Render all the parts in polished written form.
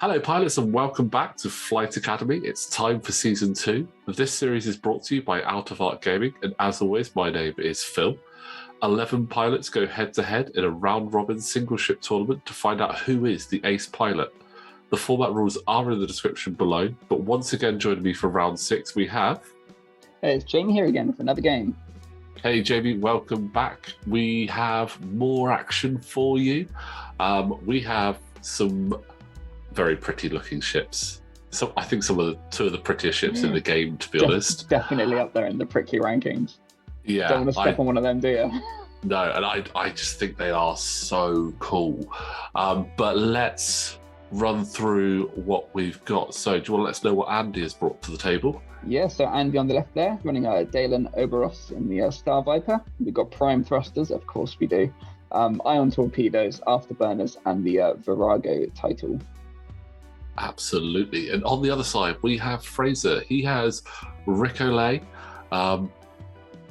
Hello, pilots, and welcome back to Flight Academy. It's time for Season 2. This series is brought to you by Out of Art Gaming, and as always, my name is Phil. 11 pilots go head-to-head in a round-robin single-ship tournament to find out who is the ace pilot. The format rules are in the description below, but once again, joining me for round 6, we have... Hey, it's Jamie here again for another game. Hey, Jamie, welcome back. We have more action for you. We have some very pretty looking ships. So I think two of the prettiest ships in the game, to be honest. Definitely up there in the pricky rankings. Yeah. Don't want to step on one of them, do you? No, and I just think they are so cool. But let's run through what we've got. So do you want to let us know what Andy has brought to the table? Yeah, so Andy on the left there, running Dalen Oberos in the Star Viper. We've got prime thrusters, of course we do. Ion torpedoes, afterburners, and the Virago title. Absolutely. And on the other side, we have Fraser. He has Ricolay. I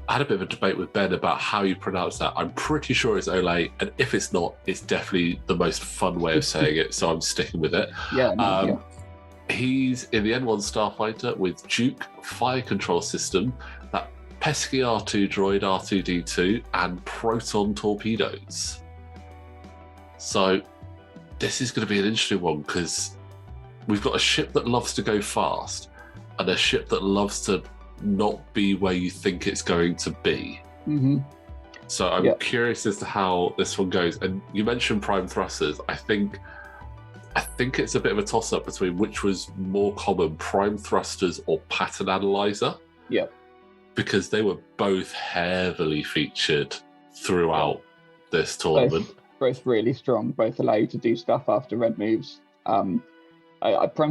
had a bit of a debate with Ben about how you pronounce that. I'm pretty sure it's Olay, and if it's not, it's definitely the most fun way of saying it, so I'm sticking with it. Yeah. He's in the N1 Starfighter with Duke fire control system, that pesky R2 droid R2D2, and proton torpedoes. So this is going to be an interesting one because we've got a ship that loves to go fast and a ship that loves to not be where you think it's going to be. Mm-hmm. So I'm curious as to how this one goes. And you mentioned prime thrusters. I think it's a bit of a toss-up between which was more common, prime thrusters or pattern analyzer. Yeah. Because they were both heavily featured throughout this tournament. Both really strong. Both allow you to do stuff after red moves. Prime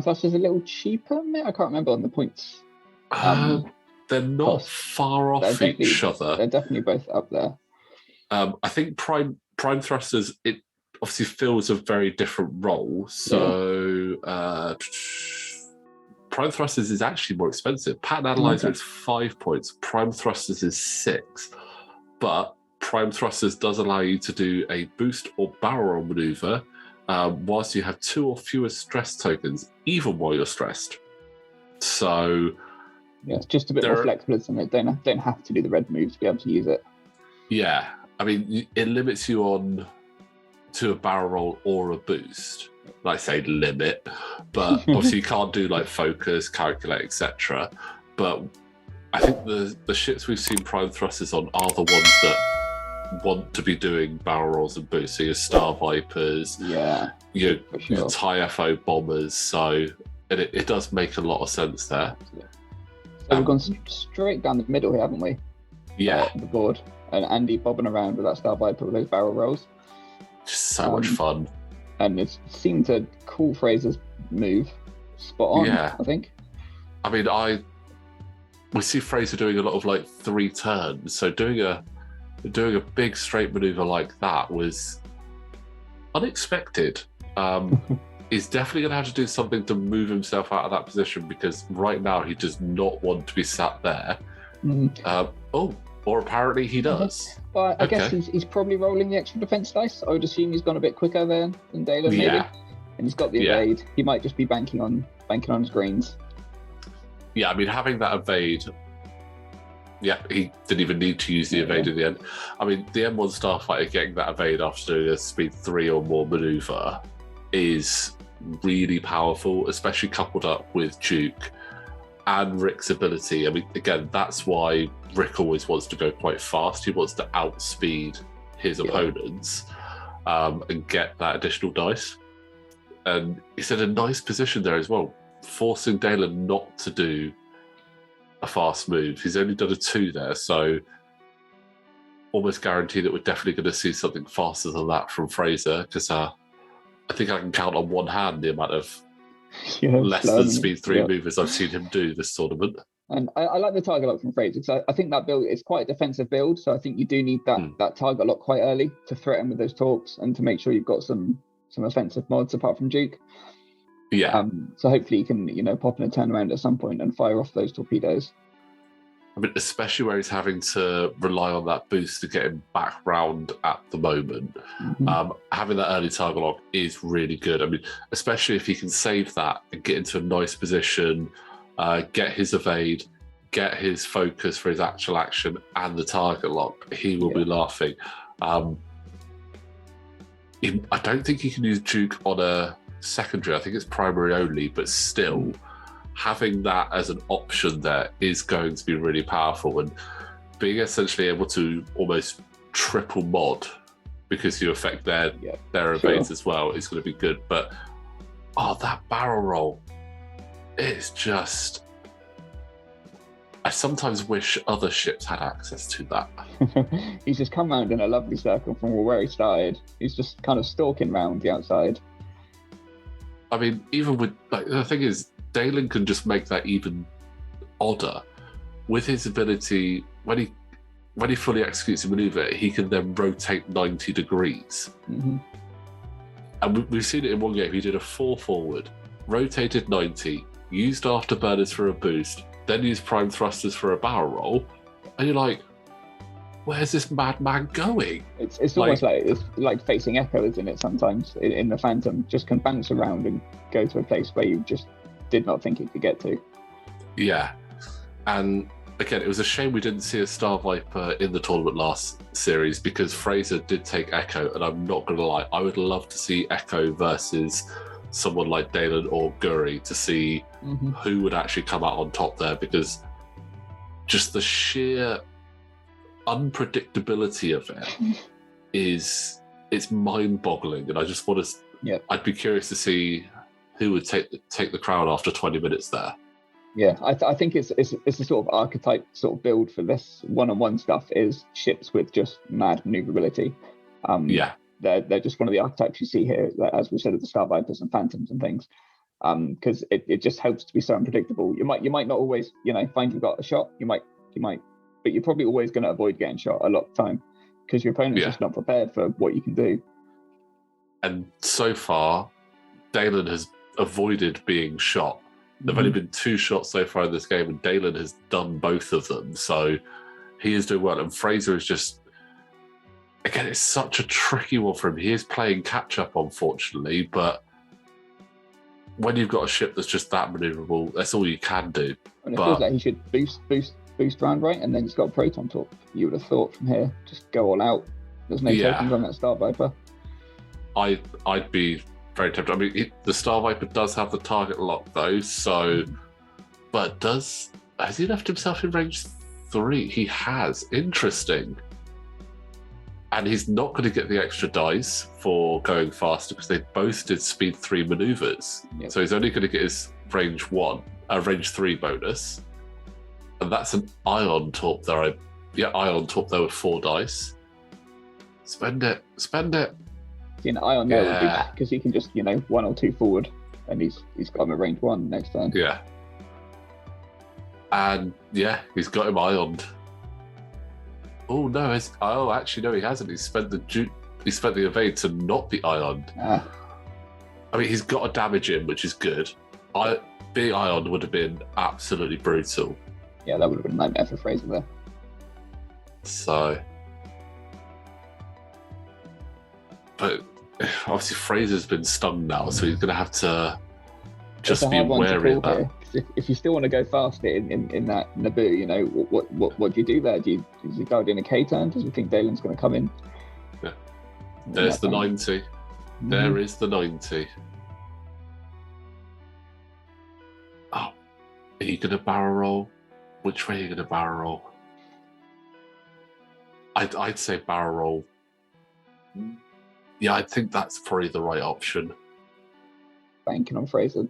thrusters a little cheaper. I can't remember on the points. They're not far off each other. They're definitely both up there. I think prime thrusters, it obviously fills a very different role. So prime thrusters is actually more expensive. Pattern analyzer is 5 points. Prime thrusters is 6. But prime thrusters does allow you to do a boost or barrel roll maneuver whilst you have 2 or fewer stress tokens, even while you're stressed. So yeah, it's just a bit more flexible, isn't it? Don't have to do the red move to be able to use it. Yeah, I mean, it limits you on to a barrel roll or a boost. Like I say, limit, but obviously you can't do like focus, calculate, etc. But I think the ships we've seen prime thrusters on are the ones that want to be doing barrel rolls and boosts. So your Star Vipers, your TIE-FO bombers. So it does make a lot of sense there. Yeah. So we've gone straight down the middle here, haven't we? Yeah. The board. And Andy bobbing around with that Star Viper with those barrel rolls. Just so much fun. And it seemed to call Fraser's move spot on, I think. I mean, we see Fraser doing a lot of like 3 turns. So doing a big straight maneuver like that was unexpected. He's definitely going to have to do something to move himself out of that position because right now he does not want to be sat there. Or apparently he does. Well, I guess he's probably rolling the extra defense dice. I would assume he's gone a bit quicker than Dalen, maybe. And he's got the evade. He might just be banking on his greens. Yeah, I mean, having that evade, he didn't even need to use the evade in the end. I mean, the M1 Starfighter getting that evade after doing a speed 3 or more maneuver is really powerful, especially coupled up with Duke and Rick's ability. I mean, again, that's why Rick always wants to go quite fast. He wants to outspeed his opponents and get that additional dice. And he's in a nice position there as well, forcing Dalen not to do a fast move. He's only done a 2 there, so almost guaranteed that we're definitely going to see something faster than that from Fraser, because I think I can count on one hand the amount of less than speed 3 movers I've seen him do this tournament. And I like the target lock from Fraser, because I think that build is quite a defensive build, so I think you do need that target lock quite early to threaten with those talks and to make sure you've got some offensive mods apart from Duke. Yeah. So hopefully you can, pop in a turnaround at some point and fire off those torpedoes. I mean, especially where he's having to rely on that boost to get him back round at the moment. Having that early target lock is really good. I mean, especially if he can save that and get into a nice position, get his evade, get his focus for his actual action and the target lock, he will be laughing. I don't think he can use Duke on a secondary. I think it's primary only, but still, having that as an option there is going to be really powerful. And being essentially able to almost triple mod because you affect their evades as well is going to be good. But that barrel roll, it's just... I sometimes wish other ships had access to that. He's just come round in a lovely circle from where he started. He's just kind of stalking round the outside. I mean, even with... the thing is, Dalen can just make that even odder. With his ability, when he fully executes a maneuver, he can then rotate 90 degrees. And we've seen it in one game. He did a 4 forward, rotated 90, used afterburners for a boost, then used prime thrusters for a barrel roll, and you're like, where's this madman going? It's almost like it's like facing Echo, isn't it? Sometimes in the Phantom, just can bounce around and go to a place where you just did not think it could get to. Yeah, and again, it was a shame we didn't see a Star Viper in the tournament last series because Fraser did take Echo, and I'm not going to lie, I would love to see Echo versus someone like Dalen or Guri to see who would actually come out on top there, because just the sheer unpredictability of it it's mind-boggling, and I just want to. I'd be curious to see who would take the crowd after 20 minutes there. Yeah, I think it's a sort of archetype sort of build for this one-on-one stuff is ships with just mad maneuverability. They're just one of the archetypes you see here, as we said, of the Star Vipers and Phantoms and things, because it just helps to be so unpredictable. You might not always find you've got a shot. You might, but you're probably always going to avoid getting shot a lot of the time because your opponent's just not prepared for what you can do. And so far, Dalen has avoided being shot. There've only been 2 shots so far in this game, and Dalen has done both of them. So he is doing well. And Fraser is just, again, it's such a tricky one for him. He is playing catch-up, unfortunately, but when you've got a ship that's just that maneuverable, that's all you can do. And it feels like he should boost round right, and then he's got a Proton top. You would have thought from here, just go all out. There's no tokens on that Star Viper. I'd be very tempted. I mean, the Star Viper does have the target lock though, so but has he left himself in range 3? He has. Interesting. And he's not going to get the extra dice for going faster because they both did speed 3 maneuvers. So he's only going to get his range 3 bonus. And that's an Ion Torp there. Ion Torp there with 4 dice. Spend it. Ion there because he can just 1 or 2 forward, and he's got him at range 1 next turn. Yeah. And he's got him Ioned. Oh no! Actually no, he hasn't. He spent the evade to not be Ioned. I mean, he's got a damage in, which is good. Being Ioned would have been absolutely brutal. Yeah, that would have been a nightmare for Fraser there. So, but obviously Fraser's been stung now, so he's going to have to just be wary of that. If you still want to go faster in that Naboo, what do you do there? Does he go in a K turn? Does he think Dalen's going to come in? Yeah. There's the 90. There is the 90. Oh, are you going to barrel roll? Which way are you going to barrel roll? I'd say barrel roll. Yeah, I think that's probably the right option. Banking on Fraser.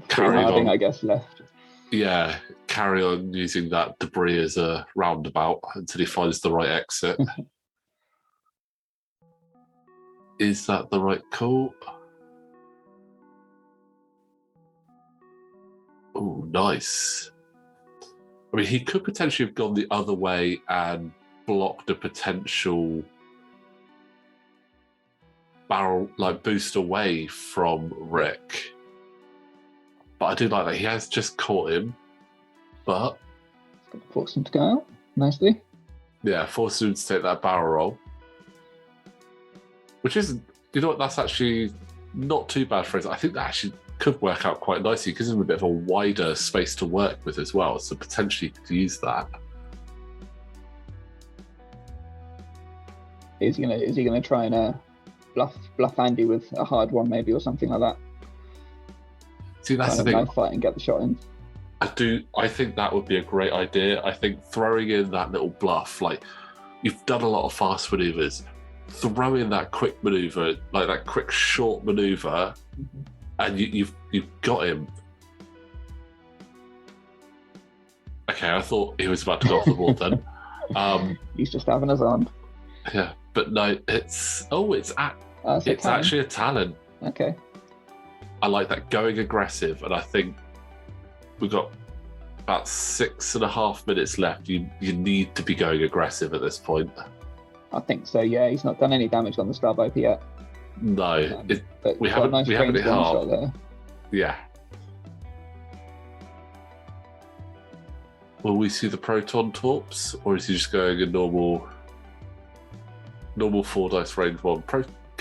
Carry on, I guess, left. Yeah, carry on using that debris as a roundabout until he finds the right exit. Is that the right call? Oh, nice. I mean, he could potentially have gone the other way and blocked a potential barrel, boost away from Rick. But I do like that. He has just caught him, but Force him to go out nicely. Yeah, force him to take that barrel roll. Which isn't, you know what, that's actually not too bad for us. I think that actually could work out quite nicely. It gives him a bit of a wider space to work with as well. So potentially could use that. Is he gonna try and bluff Andy with a hard one maybe or something like that? See, that's the thing. Knife fight and get the shot in. I think that would be a great idea. I think throwing in that little bluff, like you've done a lot of fast maneuvers, throw in that quick maneuver, like that quick short maneuver, and you've got him. Okay, I thought he was about to go off the board then. He's just having his arm. Yeah, but no, it's actually a talent. Okay. I like that, going aggressive, and I think we've got about 6.5 minutes left. You need to be going aggressive at this point. I think so. Yeah, he's not done any damage on the Star Viper yet. No, we haven't hit half. There. Yeah. Will we see the proton torps, or is he just going a normal 4 dice range one?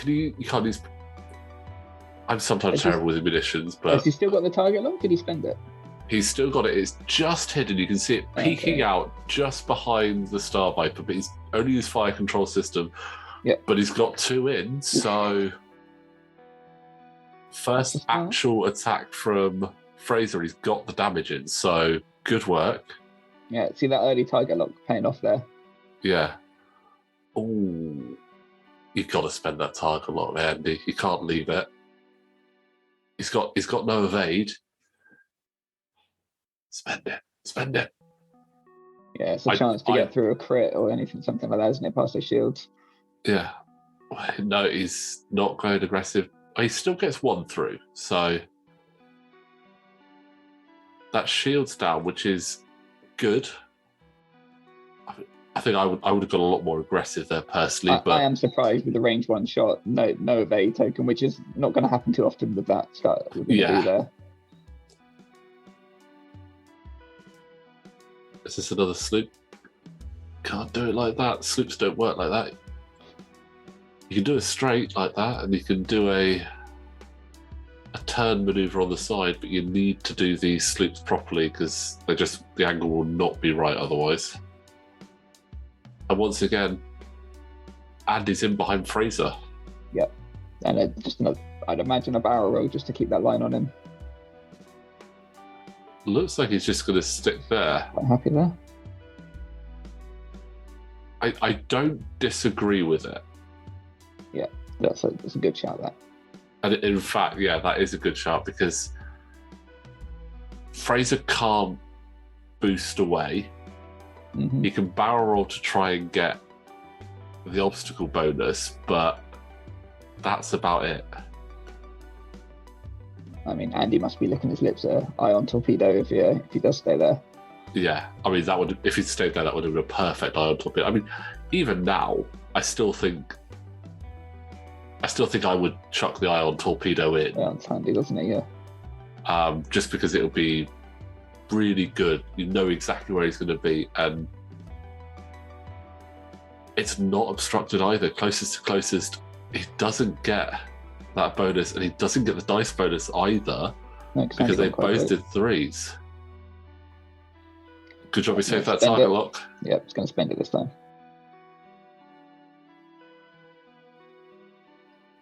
You can't use. I'm sometimes terrible with munitions, but has he still got the target lock? Did he spend it? He's still got it. It's just hidden. You can see it peeking out just behind the Star Viper, but he's only used fire control system. Yeah. But he's got 2 in, so first actual attack from Fraser, he's got the damage in, so good work. Yeah, see that early target lock paying off there. Yeah. Oh, you've got to spend that target lock, Andy. You can't leave it. He's got no evade. Spend it. Yeah, it's a chance to get through a crit or anything, something like that, isn't it? Past those shields. Yeah. No, he's not going aggressive. He still gets 1 through, so that shield's down, which is good. I think I would have got a lot more aggressive there personally. But I am surprised with the range 1 shot, no evade token, which is not going to happen too often with that start. Yeah. There. Is this another sloop? Can't do it like that. Sloops don't work like that. You can do a straight like that, and you can do a turn maneuver on the side, but you need to do these sloops properly because the angle will not be right otherwise. And once again, Andy's in behind Fraser. Yep, and I'd imagine a barrel roll just to keep that line on him. Looks like he's just going to stick there. Quite happy there. I don't disagree with it. Yeah, that's a good shout, that. And in fact, yeah, that is a good shout because Fraser can't boost away. Mm-hmm. He can barrel roll to try and get the obstacle bonus, but that's about it. I mean, Andy must be licking his lips at an ion torpedo if he does stay there. Yeah, I mean, if he stayed there, that would have been a perfect ion torpedo. I mean, even now, I still think I would chuck the ion torpedo in. Yeah, it's handy, doesn't it? Yeah. Just because it'll be really good. You know exactly where he's going to be, and it's not obstructed either. Closest to closest, he doesn't get that bonus, and he doesn't get the dice bonus either, because they both did 3s. Good job, he saved that target lock. Yep, it's going to spend it this time.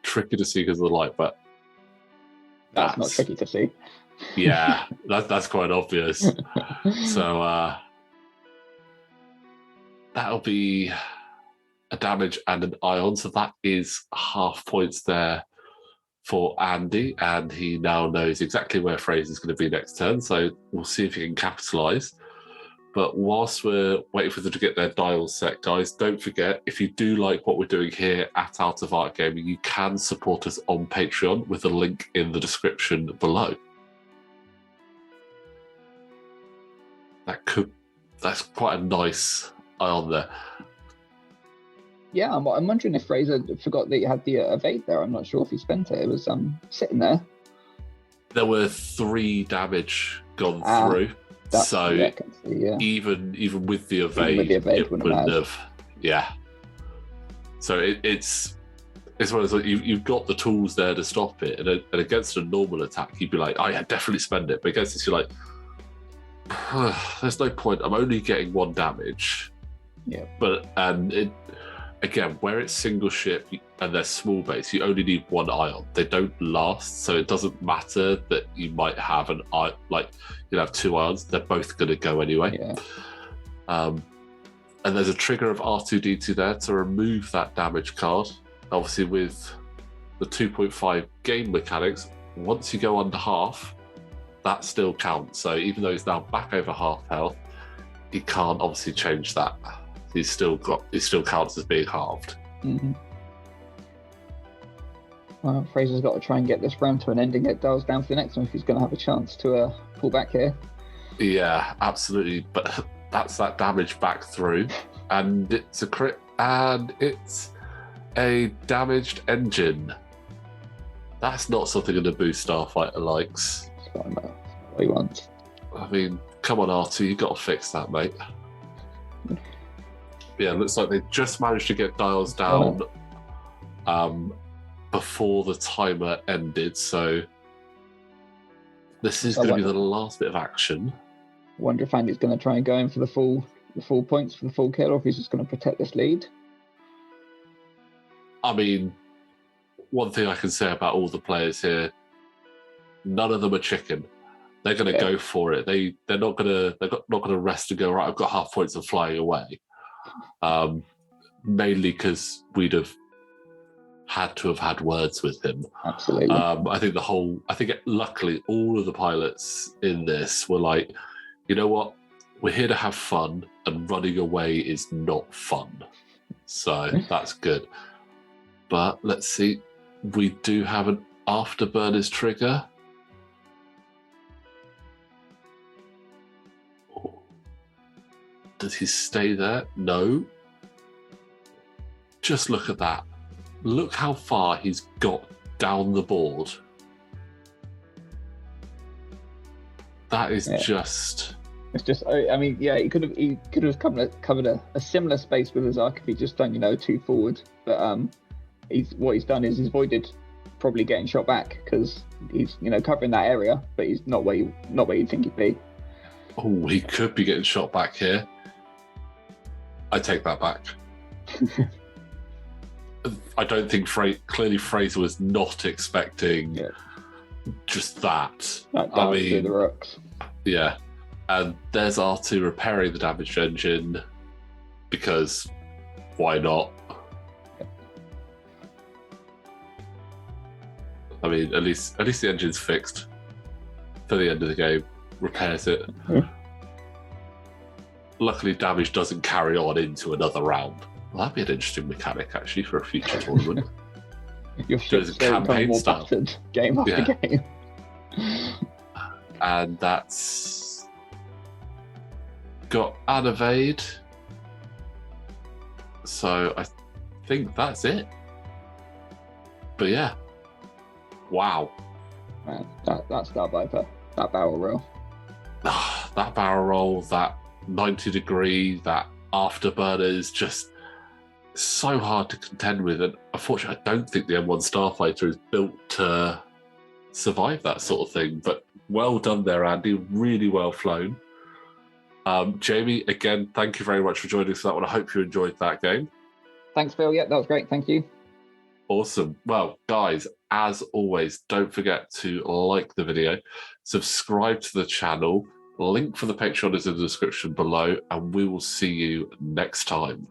Tricky to see because of the light, but that's not tricky to see. Yeah, that's quite obvious. So that'll be a damage and an ion. So that is half points there for Andy, and he now knows exactly where Fraser's going to be next turn. So we'll see if he can capitalise. But whilst we're waiting for them to get their dials set, guys, don't forget, if you do like what we're doing here at Out of Art Gaming, you can support us on Patreon with a link in the description below. That's quite a nice ion there. Yeah, I'm wondering if Fraser forgot that he had the evade there. I'm not sure if he spent it. It was sitting there. There were 3 damage gone through. so even with the evade, it wouldn't have. Yeah. So it's one of those, you've got the tools there to stop it, and against a normal attack, you'd be like, oh yeah, definitely spend it. But against this, you're like, there's no point. I'm only getting 1 damage. Yeah. But again, where it's single ship and they're small base, you only need 1 ion. They don't last, so it doesn't matter that you might have you'll have 2 ions. They're both going to go anyway. Yeah. And there's a trigger of R2D2 there to remove that damage card. Obviously, with the 2.5 game mechanics, once you go under half, that still counts. So even though he's now back over half health, he can't obviously change that. He still counts as being halved. Mm-hmm. Well, Fraser's got to try and get this round to an ending. It dials down for the next one if he's going to have a chance to pull back here. Yeah, absolutely. But that's that damage back through, and it's a crit, and it's a damaged engine. That's not something an Abu Starfighter likes. It's fine, that's what he wants. I mean, come on, R2, you got to fix that, mate. Yeah, looks like they just managed to get dials down before the timer ended, so this is going to be the last bit of action. Wonder if Andy's going to try and go in for the full points for the full kill, or if he's just going to protect this lead. I mean, one thing I can say about all the players here, none of them are chicken. They're going to go for it. They're not going to rest and go, right, I've got half points and flying away. Mainly because we'd have had to have had words with him. Absolutely. I think luckily all of the pilots in this were like, you know what? We're here to have fun, and running away is not fun. So that's good. But let's see. We do have an afterburners trigger. Does he stay there? No. Just look at that. Look how far he's got down the board. That is just... It's just, I mean, yeah, he could have covered a similar space with his arc if he just done, 2 forward. But what he's done is he's avoided probably getting shot back because he's, covering that area, but he's not where you'd think he'd be. Oh, he could be getting shot back here. I take that back. I don't think clearly Fraser was not expecting just that. I mean, through the rocks. Yeah. And there's R2 repairing the damaged engine because why not? I mean, at least the engine's fixed for the end of the game. Repairs it. Mm-hmm. Luckily, damage doesn't carry on into another round. Well, that'd be an interesting mechanic actually for a future tournament. Your ship's campaign more style, game after game. And that's got an evade. So I think that's it. But yeah. Wow. Man, that's that Viper. That barrel roll. That barrel roll, that 90-degree, that afterburner is just so hard to contend with. And unfortunately, I don't think the M1 Starfighter is built to survive that sort of thing. But well done there, Andy. Really well flown. Jamie, again, thank you very much for joining us for that one. I hope you enjoyed that game. Thanks, Phil. Yeah, that was great. Thank you. Awesome. Well, guys, as always, don't forget to like the video, subscribe to the channel, link for the Patreon is in the description below, and we will see you next time.